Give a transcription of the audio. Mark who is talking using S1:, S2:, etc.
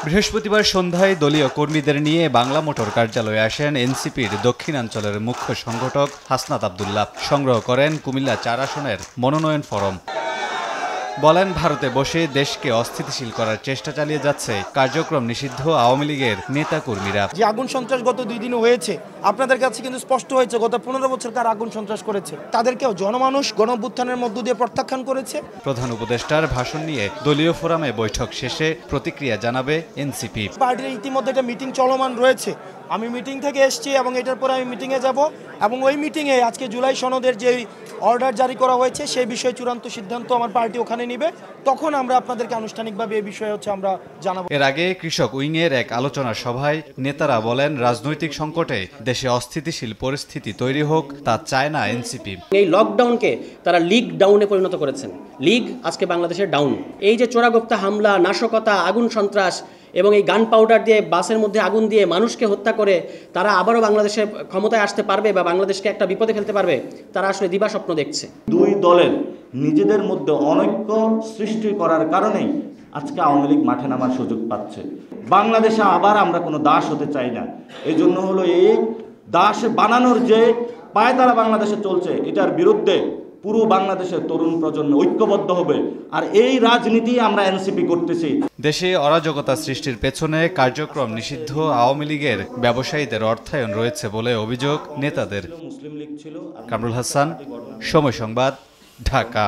S1: বৃহস্পতিবার সন্ধ্যায় দলীয় কর্মীদের নিয়ে বাংলা মোটর কার্যালয়ে আসেন এনসিপির দক্ষিণাঞ্চলের মুখ্য সংগঠক হাসনাত আব্দুল্লাহ। সংগ্রহ করেন কুমিল্লা ৪ আসনের মনোনয়ন ফরম। বলেন, ভারতে বসে দেশকে অস্থিতিশীল করার চেষ্টা চালিয়ে যাচ্ছে কার্যক্রম নিষিদ্ধ আওয়ামী লীগের নেতাকর্মীরা।
S2: যে আগুন সন্ত্রাস গত 2 দিনে হয়েছে, আপনাদের কাছে কিন্তু স্পষ্ট হয়েছে গত 15 বছর কার আগুন সন্ত্রাস করেছে। তাদেরকেও জনমানুষ গণঅভ্যুত্থানের মধ্য দিয়ে প্রত্যাখ্যান করেছে।
S1: প্রধান উপদেষ্টার ভাষণ নিয়ে দলীয় ফোরামে বৈঠক শেষে প্রতিক্রিয়া জানাবে এনসিপি।
S2: পার্টির ইতিমধ্যে একটা মিটিং চলমান রয়েছে। আমি মিটিং থেকে এসেছি এবং এটার পরে আমি মিটিংয়ে যাব এবং ওই মিটিংয়ে আজকে জুলাই সনদের যে অর্ডার জারি করা হয়েছে সেই বিষয়ে চূড়ান্ত সিদ্ধান্ত আমার পার্টি ওখানে নেবে। তখন আমরা আপনাদেরকে আনুষ্ঠানিকভাবে এই বিষয়ে আমরা জানাবো।
S1: এর আগে কৃষক উইংয়ের এক আলোচনা সভায় নেতারা বলেন, রাজনৈতিক সংকটে দেশে অস্থিতিশীল পরিস্থিতি তৈরি হোক তা চায় না এনসিপি।
S3: এই লকডাউনকে তারা লিগ ডাউনে পরিণত করেছেন। লিগ আজকে বাংলাদেশের ডাউন। এই যে চোরাগোপ্তা হামলা, নাশকতা, আগুন সন্ত্রাস এবং এই গান পাউডার দিয়ে বাসের মধ্যে আগুন দিয়ে মানুষকে হত্যা করে তারা আবারও বাংলাদেশের ক্ষমতায় আসতে পারবে বা বাংলাদেশকে একটা বিপদে ফেলতে পারবে, তারা আসলে দিবাস্বপ্ন দেখছে।
S4: দুই দলের নিজেদের মধ্যে অনৈক্য সৃষ্টি করার কারণেই আজকে আওয়ামী লীগ মাঠে নামার সুযোগ পাচ্ছে। বাংলাদেশে আবার আমরা কোনো দাস হতে চাই না। এই জন্য হলো এই দাস বানানোর যে পায়তারা বাংলাদেশে চলছে, এটার বিরুদ্ধে পুরো বাংলাদেশের তরুণ প্রজন্ম ঐক্যবদ্ধ হবে। আর এই রাজনীতি আমরা এনসিপি করতেছি।
S1: দেশে অরাজকতা সৃষ্টির পেছনে কার্যক্রম নিষিদ্ধ আওয়ামী লীগের ব্যবসায়ীদের অর্থায়ন রয়েছে বলে অভিযোগ নেতাদের।
S4: মুসলিম লীগ ছিল।
S1: কামরুল হাসান, সময় সংবাদ, ঢাকা।